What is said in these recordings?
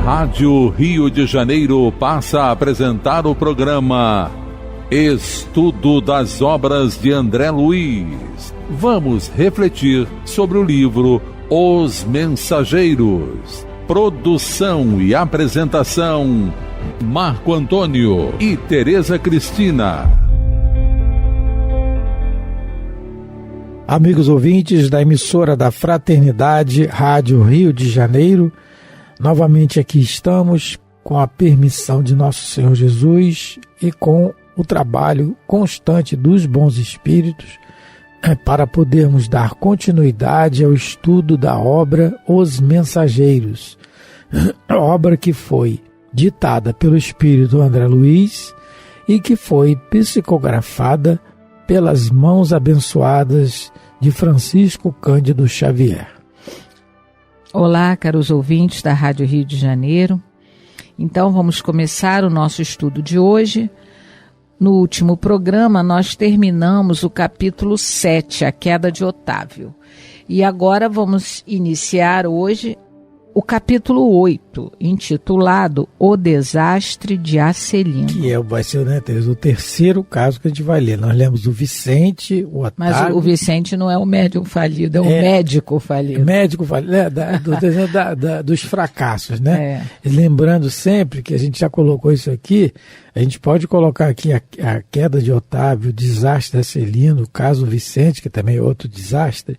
Rádio Rio de Janeiro passa a apresentar o programa Estudo das Obras de André Luiz. Vamos refletir sobre o livro Os Mensageiros. Produção e apresentação, Marco Antônio e Tereza Cristina. Amigos ouvintes da emissora da Fraternidade, Rádio Rio de Janeiro, novamente aqui estamos com a permissão de nosso Senhor Jesus e com o trabalho constante dos bons espíritos para podermos dar continuidade ao estudo da obra Os Mensageiros, obra que foi ditada pelo espírito André Luiz e que foi psicografada pelas mãos abençoadas de Francisco Cândido Xavier. Olá, caros ouvintes da Rádio Rio de Janeiro. Então vamos começar o nosso estudo de hoje. No último programa nós terminamos o capítulo 7, a queda de Otávio. E agora vamos iniciar hoje o capítulo 8, intitulado O Desastre de Acelino. Que vai ser, né, Tereza, o terceiro caso que a gente vai ler. Nós lemos o Vicente, o Otávio... Mas o Vicente não é o médium falido, é o médico falido. Médico falido, dos fracassos, né? É. Lembrando sempre que a gente já colocou isso aqui, a gente pode colocar aqui a queda de Otávio, o desastre de Acelino, o caso Vicente, que também é outro desastre,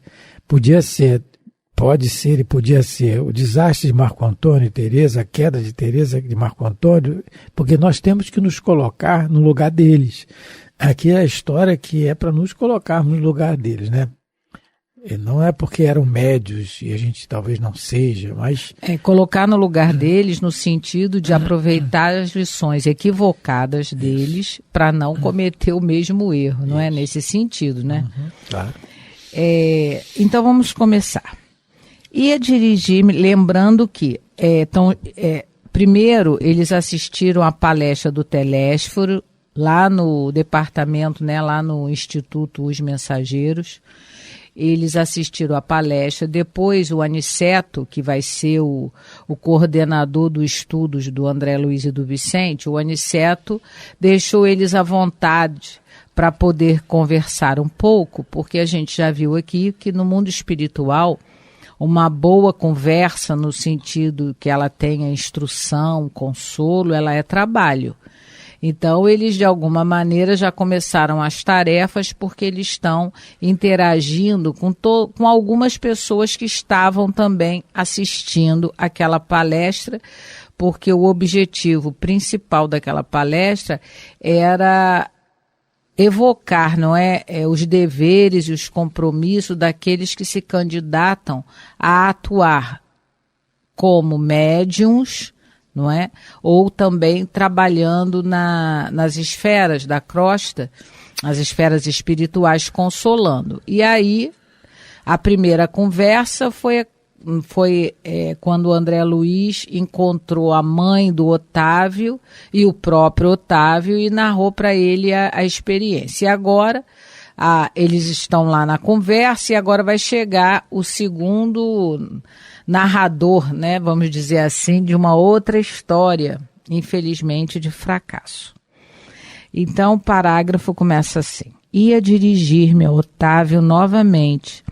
pode ser e podia ser o desastre de Marco Antônio e Tereza, a queda de Tereza de Marco Antônio, porque nós temos que nos colocar no lugar deles. Aqui é a história que é para nos colocarmos no lugar deles, né? E não é porque eram médios e a gente talvez não seja, mas... É colocar no lugar deles no sentido de aproveitar as lições equivocadas deles para não cometer o mesmo erro, não é nesse sentido, né? Claro. Então vamos começar. Ia dirigir-me, lembrando que, primeiro, eles assistiram à palestra do Telésforo, lá no departamento, né, lá no Instituto Os Mensageiros. Eles assistiram à palestra. Depois, o Aniceto, que vai ser o coordenador dos estudos do André Luiz e do Vicente, o Aniceto deixou eles à vontade para poder conversar um pouco, porque a gente já viu aqui que no mundo espiritual, uma boa conversa, no sentido que ela tenha instrução, consolo, ela é trabalho. Então, eles, de alguma maneira, já começaram as tarefas porque eles estão interagindo com algumas pessoas que estavam também assistindo aquela palestra, porque o objetivo principal daquela palestra era evocar, não é, os deveres e os compromissos daqueles que se candidatam a atuar como médiuns, não é? Ou também trabalhando nas esferas da crosta, as esferas espirituais, consolando. E aí, a primeira conversa foi quando o André Luiz encontrou a mãe do Otávio e o próprio Otávio e narrou para ele a experiência. E agora, eles estão lá na conversa e agora vai chegar o segundo narrador, né, vamos dizer assim, de uma outra história, infelizmente de fracasso. Então o parágrafo começa assim: ia dirigir-me a Otávio novamente,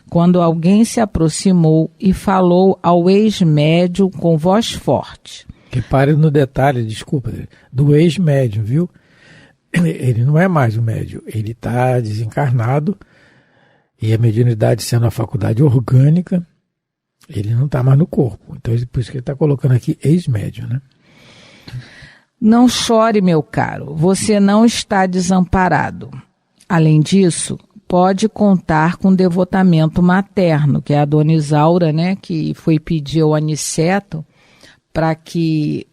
quando alguém se aproximou e falou ao ex-médium com voz forte. Repare no detalhe, desculpa, do ex-médium, viu? Ele não é mais o médium, ele está desencarnado e a mediunidade sendo a faculdade orgânica, ele não está mais no corpo. Então, por isso que ele está colocando aqui ex-médium, né? Não chore, meu caro, você não está desamparado. Além disso, pode contar com devotamento materno, que é a dona Isaura, né, que foi pedir ao Aniceto para que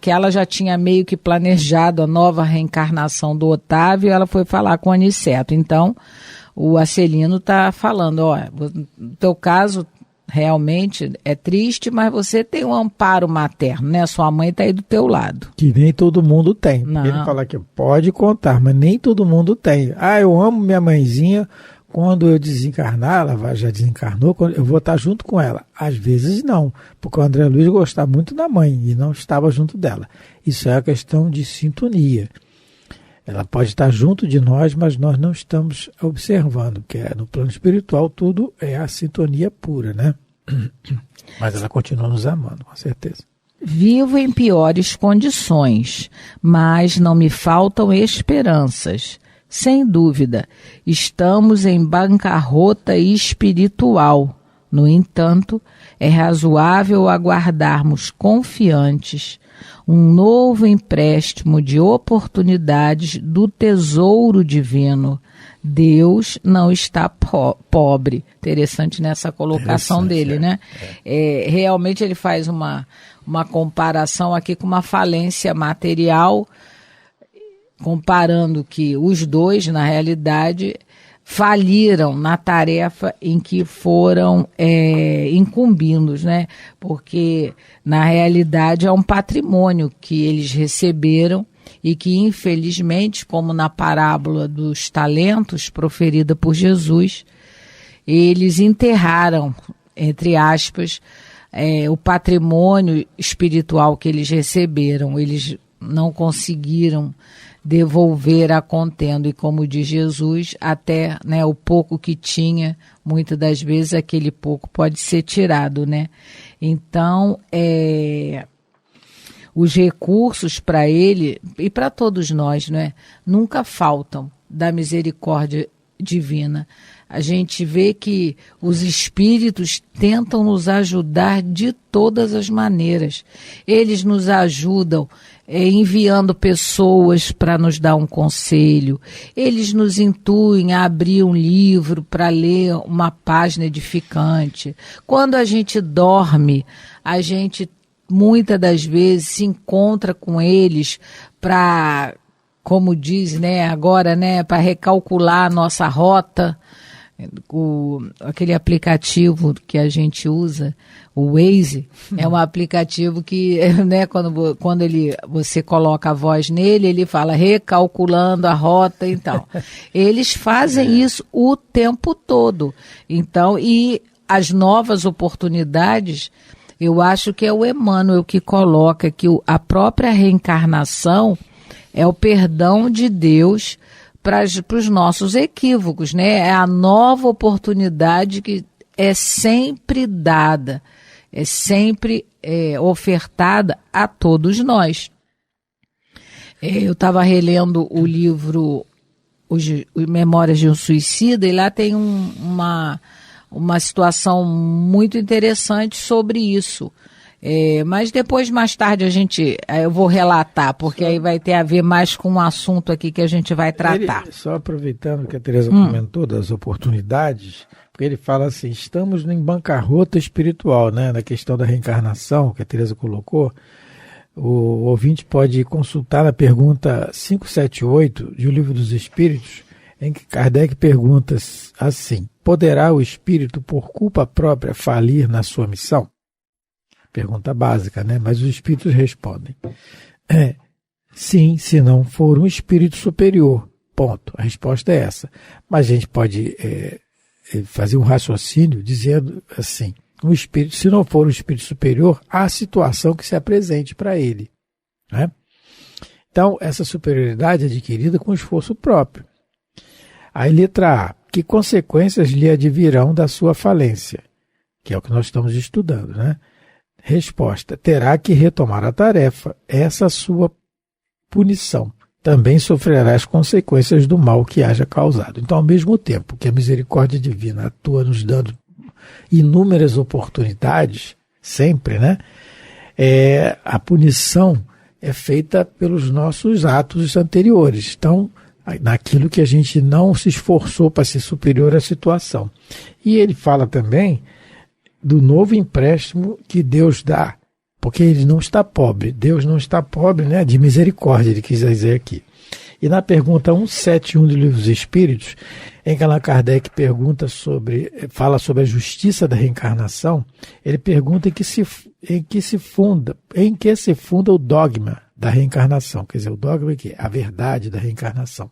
ela já tinha meio que planejado a nova reencarnação do Otávio, e ela foi falar com o Aniceto. Então, o Acelino está falando, no teu caso realmente é triste, mas você tem um amparo materno, né? Sua mãe está aí do teu lado. Que nem todo mundo tem. Não. Ele fala que pode contar, mas nem todo mundo tem. Eu amo minha mãezinha quando eu desencarnar, ela já desencarnou, eu vou estar junto com ela. Às vezes não, porque o André Luiz gostava muito da mãe e não estava junto dela. Isso é a questão de sintonia. Ela pode estar junto de nós, mas nós não estamos observando, porque no plano espiritual tudo é a sintonia pura, né? Mas ela continua nos amando, com certeza. Vivo em piores condições, mas não me faltam esperanças. Sem dúvida, estamos em bancarrota espiritual. No entanto, é razoável aguardarmos confiantes um novo empréstimo de oportunidades do tesouro divino. Deus não está pobre. Interessante nessa colocação dele, né? Realmente ele faz uma comparação aqui com uma falência material, comparando que os dois, na realidade, faliram na tarefa em que foram incumbidos, né? Porque, na realidade, é um patrimônio que eles receberam e que, infelizmente, como na parábola dos talentos proferida por Jesus, eles enterraram, entre aspas, o patrimônio espiritual que eles receberam. Eles não conseguiram devolver a contento, e como diz Jesus, até, né, o pouco que tinha, muitas das vezes aquele pouco pode ser tirado, né? Então, os recursos para ele e para todos nós, né, nunca faltam da misericórdia divina. A gente vê que os espíritos tentam nos ajudar de todas as maneiras. Eles nos ajudam enviando pessoas para nos dar um conselho. Eles nos intuem a abrir um livro para ler uma página edificante. Quando a gente dorme, a gente muitas das vezes se encontra com eles para, como diz, né, agora, né, para recalcular a nossa rota. Aquele aplicativo que a gente usa, o Waze, é um aplicativo que, né, quando você coloca a voz nele, ele fala recalculando a rota, então. Eles fazem isso o tempo todo. Então, e as novas oportunidades, eu acho que é o Emmanuel que coloca que a própria reencarnação é o perdão de Deus para os nossos equívocos, né? É a nova oportunidade que é sempre dada, é sempre ofertada a todos nós. Eu estava relendo o livro Memórias de um Suicida, e lá tem uma situação muito interessante sobre isso. Mas depois, mais tarde, eu vou relatar, porque aí vai ter a ver mais com um assunto aqui que a gente vai tratar. Só aproveitando que a Tereza comentou das oportunidades, porque ele fala assim, estamos em bancarrota espiritual, né? Na questão da reencarnação, que a Tereza colocou, o ouvinte pode consultar a pergunta 578 de O Livro dos Espíritos, em que Kardec pergunta assim, poderá o espírito, por culpa própria, falir na sua missão? Pergunta básica, né? Mas os espíritos respondem. Sim, se não for um espírito superior. Ponto. A resposta é essa. Mas a gente pode fazer um raciocínio dizendo assim, um espírito, se não for um espírito superior, há a situação que se apresente para ele. Né? Então, essa superioridade é adquirida com esforço próprio. Aí, letra A. Que consequências lhe advirão da sua falência? Que é o que nós estamos estudando, né? Resposta, terá que retomar a tarefa, essa sua punição. Também sofrerá as consequências do mal que haja causado. Então, ao mesmo tempo que a misericórdia divina atua nos dando inúmeras oportunidades, sempre, né? A punição é feita pelos nossos atos anteriores. Então, naquilo que a gente não se esforçou para ser superior à situação. E ele fala também do novo empréstimo que Deus dá, porque ele não está pobre. Deus não está pobre, né? De misericórdia, ele quis dizer aqui. E na pergunta 171 do Livro dos Espíritos, em que Allan Kardec fala sobre a justiça da reencarnação, ele pergunta em que se funda o dogma da reencarnação, quer dizer, o dogma é a verdade da reencarnação.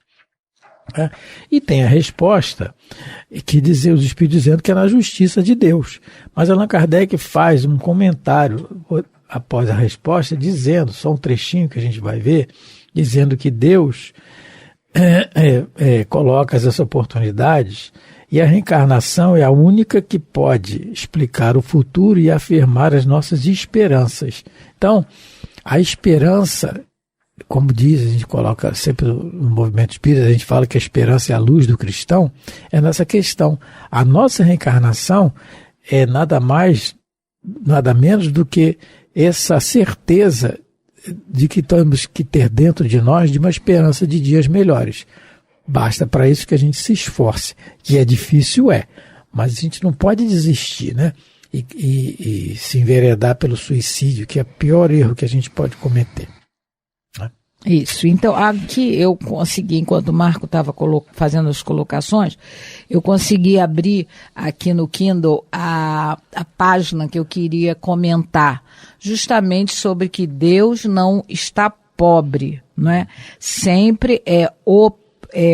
né? E tem a resposta, que dizer, os Espíritos dizendo que é na justiça de Deus. Mas Allan Kardec faz um comentário após a resposta, dizendo, só um trechinho que a gente vai ver, dizendo que Deus coloca essas oportunidades e a reencarnação é a única que pode explicar o futuro e afirmar as nossas esperanças. Então, a esperança, como diz, a gente coloca sempre no movimento espírita, a gente fala que a esperança é a luz do cristão, é nessa questão. A nossa reencarnação é nada mais, nada menos do que essa certeza de que temos que ter dentro de nós de uma esperança de dias melhores. Basta para isso que a gente se esforce, que é difícil, mas a gente não pode desistir, né? E se enveredar pelo suicídio, que é o pior erro que a gente pode cometer. Né? Isso, então aqui eu consegui, enquanto o Marco estava fazendo as colocações, eu consegui abrir aqui no Kindle a página que eu queria comentar, justamente sobre que Deus não está pobre, não é? Sempre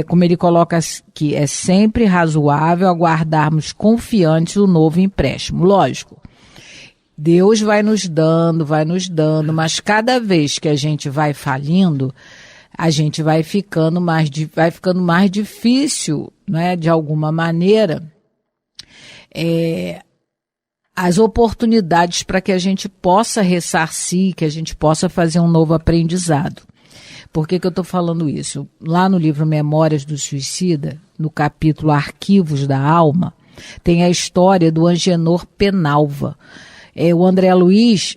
como ele coloca aqui, é sempre razoável aguardarmos confiantes o novo empréstimo. Lógico, Deus vai nos dando, mas cada vez que a gente vai falindo, a gente vai ficando mais difícil, né, de alguma maneira, as oportunidades para que a gente possa ressarcir, que a gente possa fazer um novo aprendizado. Por que eu estou falando isso? Lá no livro Memórias do Suicida, no capítulo Arquivos da Alma, tem a história do Angenor Penalva. O André Luiz,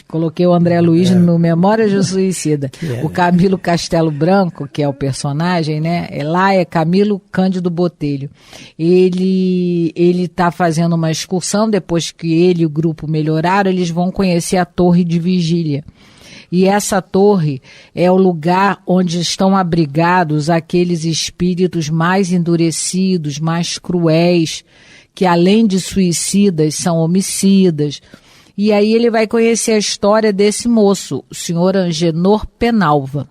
coloquei o André Luiz no Memórias do Suicida. O Camilo Castelo Branco, que é o personagem, né? Lá é Camilo Cândido Botelho. Ele está fazendo uma excursão, depois que ele e o grupo melhoraram, eles vão conhecer a Torre de Vigília. E essa torre é o lugar onde estão abrigados aqueles espíritos mais endurecidos, mais cruéis, que além de suicidas, são homicidas. E aí ele vai conhecer a história desse moço, o senhor Angenor Penalva.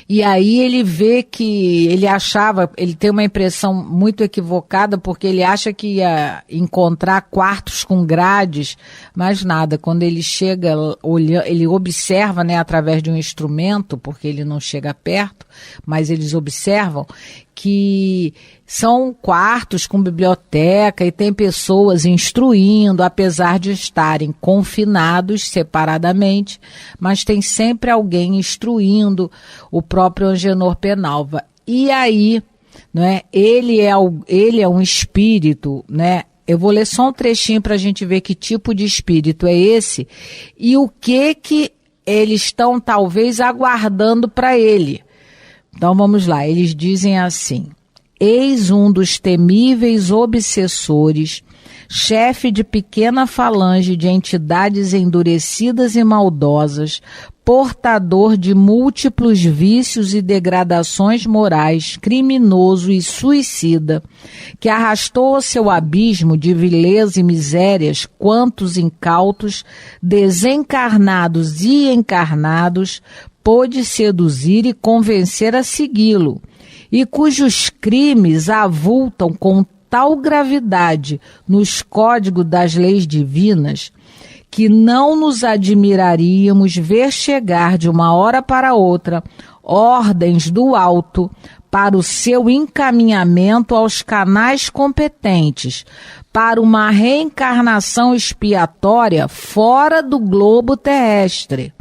E aí ele vê que ele tem uma impressão muito equivocada, porque ele acha que ia encontrar quartos com grades, mas nada. Quando ele chega, ele observa, né, através de um instrumento, porque ele não chega perto, mas eles observam que são quartos com biblioteca e tem pessoas instruindo, apesar de estarem confinados separadamente, mas tem sempre alguém instruindo o próprio Angenor Penalva. E aí, né, ele é um espírito, né? Eu vou ler só um trechinho para a gente ver que tipo de espírito é esse e o que eles estão talvez aguardando para ele. Então vamos lá, eles dizem assim: eis um dos temíveis obsessores, chefe de pequena falange de entidades endurecidas e maldosas, portador de múltiplos vícios e degradações morais, criminoso e suicida, que arrastou ao seu abismo de vileza e misérias quantos incautos, desencarnados e encarnados, pôde seduzir e convencer a segui-lo, e cujos crimes avultam com tal gravidade nos códigos das leis divinas, que não nos admiraríamos ver chegar de uma hora para outra ordens do alto para o seu encaminhamento aos canais competentes, para uma reencarnação expiatória fora do globo terrestre,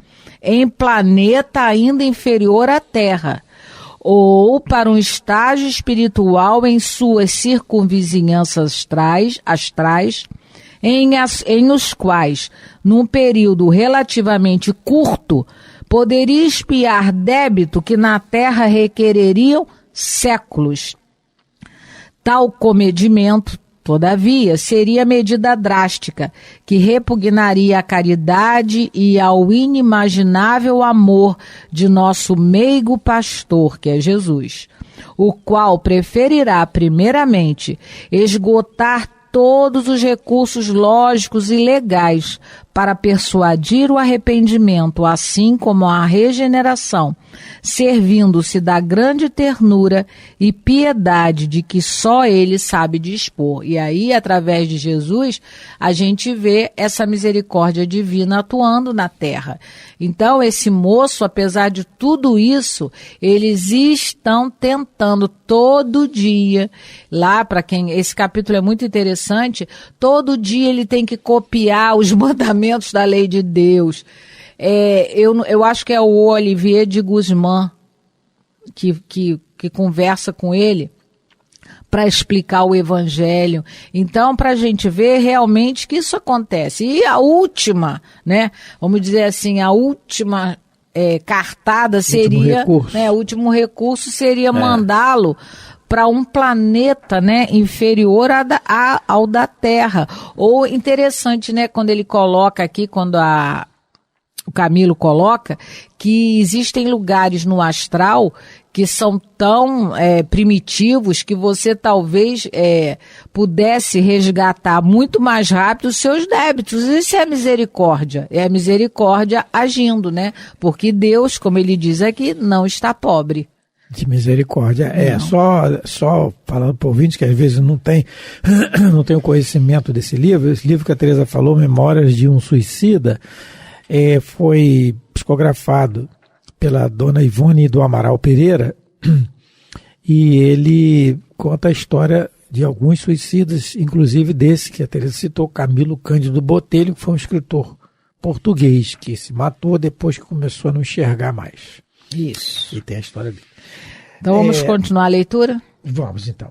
em planeta ainda inferior à Terra, ou para um estágio espiritual em suas circunvizinhanças astrais, em os quais, num período relativamente curto, poderia expiar débito que na Terra requereriam séculos. Tal comedimento, todavia, seria medida drástica, que repugnaria à caridade e ao inimaginável amor de nosso meigo pastor, que é Jesus, o qual preferirá, primeiramente, esgotar todos os recursos lógicos e legais para persuadir o arrependimento, assim como a regeneração, servindo-se da grande ternura e piedade de que só ele sabe dispor. E aí, através de Jesus, a gente vê essa misericórdia divina atuando na terra. Então, esse moço, apesar de tudo isso, eles estão tentando todo dia, lá para quem, esse capítulo é muito interessante, todo dia ele tem que copiar os mandamentos da lei de Deus. Eu acho que é o Olivier de Guzmán que conversa com ele para explicar o evangelho. Então, para a gente ver realmente que isso acontece. E a última, né, vamos dizer assim, a última cartada seria, o último recurso seria mandá-lo para um planeta, né, inferior ao da Terra. Ou interessante, né, quando ele coloca aqui, quando o Camilo coloca, que existem lugares no astral que são tão primitivos que você talvez pudesse resgatar muito mais rápido os seus débitos. Isso é a misericórdia. É a misericórdia agindo, né? Porque Deus, como ele diz aqui, não está pobre. De misericórdia. Só falando para ouvintes que às vezes não tem o conhecimento desse livro. Esse livro que a Teresa falou, Memórias de um Suicida, foi psicografado pela dona Ivone do Amaral Pereira, e ele conta a história de alguns suicidas, inclusive desse que a Teresa citou, Camilo Cândido Botelho, que foi um escritor português que se matou depois que começou a não enxergar mais. Isso. E tem a história dele. Então vamos continuar a leitura? Vamos então.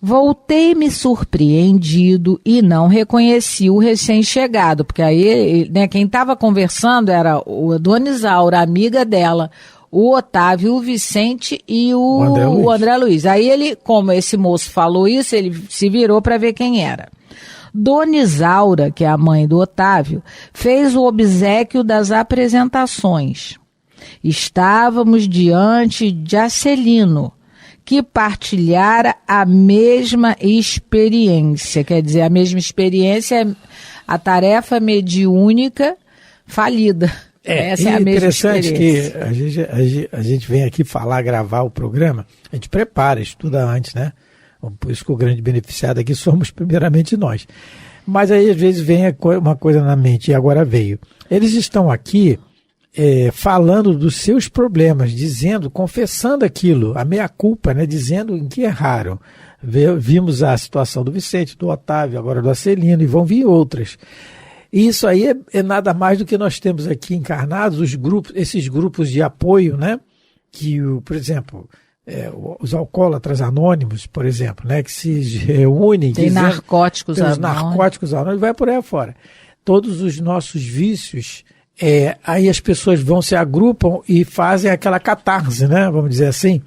Voltei-me surpreendido e não reconheci o recém-chegado, porque aí, né, quem estava conversando era a dona Isaura, a amiga dela, o Otávio, o Vicente e o André Luiz. Aí ele, como esse moço falou isso, ele se virou para ver quem era. Dona Isaura, que é a mãe do Otávio, fez o obséquio das apresentações. Estávamos diante de Acelino, que partilhara a mesma experiência. Quer dizer, a mesma experiência, a tarefa mediúnica falida. Essa é a mesma experiência. Interessante que a gente vem aqui gravar o programa, a gente prepara, estuda antes, né? Por isso que o grande beneficiado aqui somos primeiramente nós. Mas aí às vezes vem uma coisa na mente, e agora veio. Eles estão aqui falando dos seus problemas, confessando aquilo, a meia-culpa, né, dizendo em que erraram. Vimos a situação do Vicente, do Otávio, agora do Acelino, e vão vir outras. E isso aí é nada mais do que nós temos aqui encarnados, esses grupos de apoio, né, que, por exemplo, os alcoólatras anônimos, por exemplo, né, que se reúnem. Tem narcóticos anônimos. Narcóticos anônimos, vai por aí afora. Todos os nossos vícios. Aí as pessoas se agrupam e fazem aquela catarse, né? Vamos dizer assim,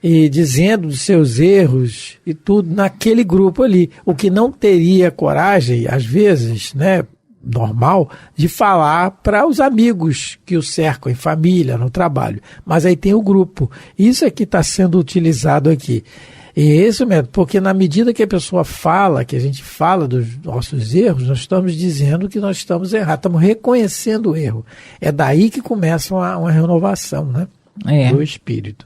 e dizendo dos seus erros e tudo naquele grupo ali, o que não teria coragem, às vezes, né, normal, de falar para os amigos que o cercam, em família, no trabalho. Mas aí tem o grupo. Isso é que está sendo utilizado aqui. E é isso mesmo, porque na medida que a pessoa fala, que a gente fala dos nossos erros, nós estamos dizendo que nós estamos errados, estamos reconhecendo o erro. É daí que começa uma renovação, né? Do espírito.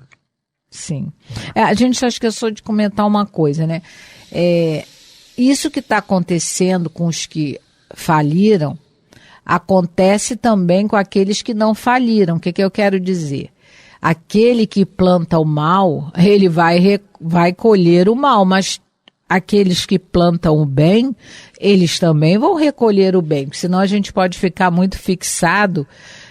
Sim. A gente só esqueceu de comentar uma coisa, né? Isso que está acontecendo com os que faliram, acontece também com aqueles que não faliram. O que eu quero dizer? Aquele que planta o mal, ele vai colher o mal, mas aqueles que plantam o bem, eles também vão recolher o bem, porque senão a gente pode ficar muito fixado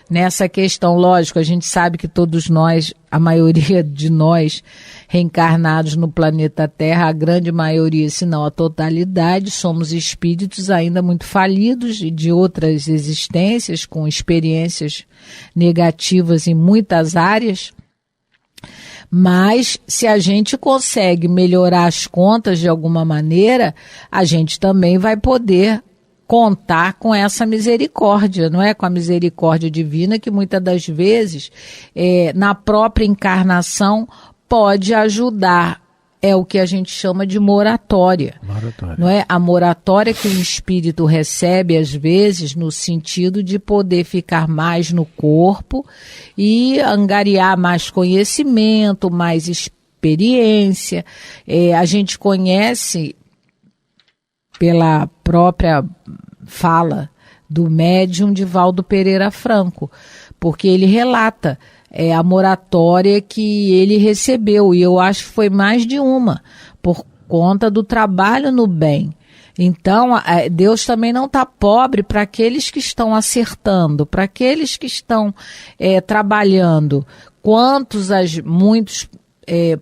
nessa questão. Lógico, a gente sabe que todos nós, a maioria de nós reencarnados no planeta Terra, a grande maioria, se não a totalidade, somos espíritos ainda muito falidos de outras existências, com experiências negativas em muitas áreas. Mas se a gente consegue melhorar as contas de alguma maneira, a gente também vai poder contar com essa misericórdia, não é? Com a misericórdia divina que muitas das vezes, na própria encarnação, pode ajudar é o que a gente chama de moratória. Não é? A moratória que o espírito recebe, às vezes, no sentido de poder ficar mais no corpo e angariar mais conhecimento, mais experiência. A gente conhece, pela própria fala do médium Divaldo Pereira Franco, porque ele relata a moratória que ele recebeu, e eu acho que foi mais de uma, por conta do trabalho no bem. Então, Deus também não está pobre para aqueles que estão acertando, para aqueles que estão trabalhando. Muitos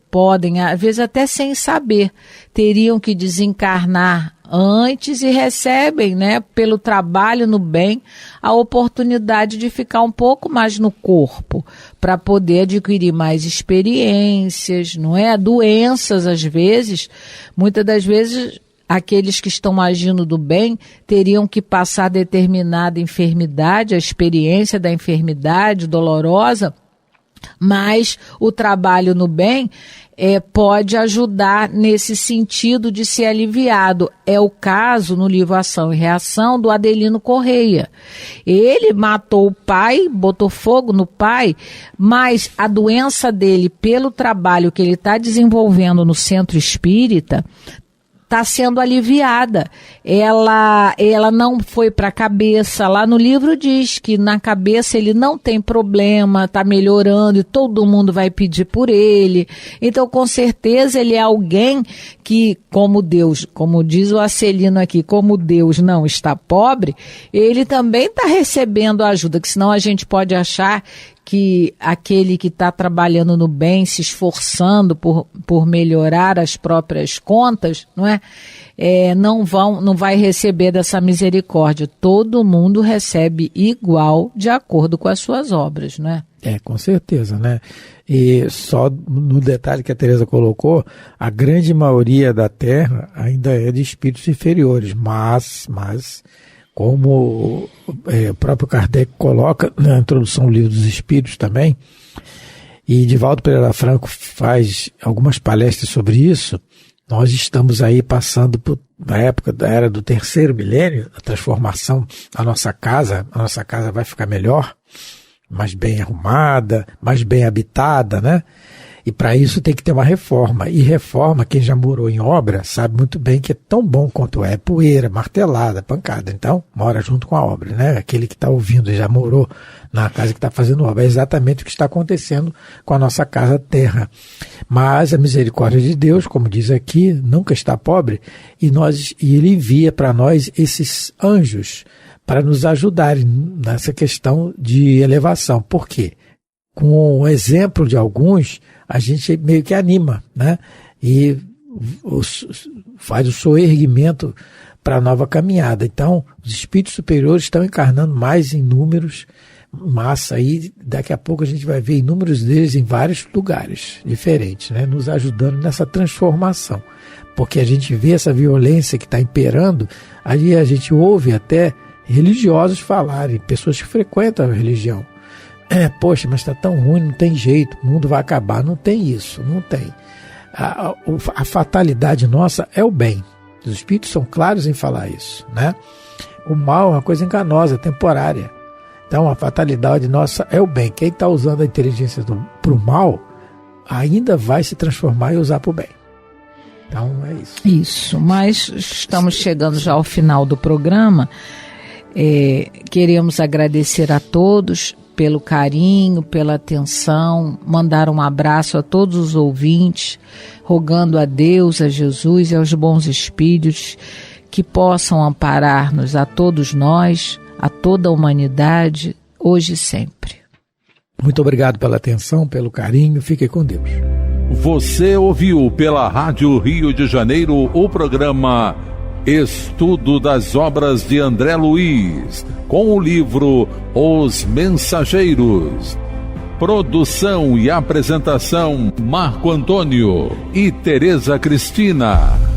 podem, às vezes até sem saber, teriam que desencarnar antes e recebem, né, pelo trabalho no bem, a oportunidade de ficar um pouco mais no corpo, para poder adquirir mais experiências, não é? Doenças, às vezes, muitas das vezes, aqueles que estão agindo do bem teriam que passar determinada enfermidade, a experiência da enfermidade dolorosa, mas o trabalho no bem pode ajudar nesse sentido de ser aliviado. É o caso, no livro Ação e Reação, do Adelino Correia. Ele matou o pai, botou fogo no pai, mas a doença dele, pelo trabalho que ele está desenvolvendo no centro espírita, está sendo aliviada. Ela não foi para a cabeça. Lá no livro diz que na cabeça ele não tem problema, está melhorando e todo mundo vai pedir por ele. Então, com certeza, ele é alguém que, como Deus, como diz o Acelino aqui, como Deus não está pobre, ele também está recebendo ajuda, que senão a gente pode achar que aquele que está trabalhando no bem, se esforçando por melhorar as próprias contas, não é? Não vai receber dessa misericórdia. Todo mundo recebe igual de acordo com as suas obras, não é? Com certeza, né? E só no detalhe que a Teresa colocou, a grande maioria da Terra ainda é de espíritos inferiores, mas como o próprio Kardec coloca na introdução do Livro dos Espíritos também, e Divaldo Pereira Franco faz algumas palestras sobre isso, nós estamos aí passando na época da era do terceiro milênio, a transformação da nossa casa. A nossa casa vai ficar melhor, mais bem arrumada, mais bem habitada, né? E para isso tem que ter uma reforma. E reforma, quem já morou em obra sabe muito bem que é tão bom quanto é poeira, martelada, pancada. Então, mora junto com a obra, né? Aquele que está ouvindo já morou na casa que está fazendo obra. É exatamente o que está acontecendo com a nossa casa terra. Mas a misericórdia de Deus, como diz aqui, nunca está pobre, e ele envia para nós esses anjos para nos ajudarem nessa questão de elevação. Por quê? Com o exemplo de alguns, a gente meio que anima, né? E faz o soerguimento para a nova caminhada. Então, os espíritos superiores estão encarnando mais em números, massa, aí daqui a pouco a gente vai ver inúmeros deles em vários lugares diferentes, né? Nos ajudando nessa transformação. Porque a gente vê essa violência que está imperando, aí a gente ouve até religiosos falarem, pessoas que frequentam a religião. Poxa, mas está tão ruim, não tem jeito, o mundo vai acabar. Não tem isso, não tem. A fatalidade nossa é o bem. Os espíritos são claros em falar isso, né? O mal é uma coisa enganosa, temporária. Então a fatalidade nossa é o bem. Quem está usando a inteligência para o mal, ainda vai se transformar e usar para o bem. Então é isso. Isso, mas estamos chegando já ao final do programa. Queremos agradecer a todos pelo carinho, pela atenção, mandar um abraço a todos os ouvintes, rogando a Deus, a Jesus e aos bons espíritos que possam amparar-nos a todos nós, a toda a humanidade, hoje e sempre. Muito obrigado pela atenção, pelo carinho, fique com Deus. Você ouviu pela Rádio Rio de Janeiro o programa Estudo das Obras de André Luiz, com o livro Os Mensageiros. Produção e apresentação Marco Antônio e Tereza Cristina.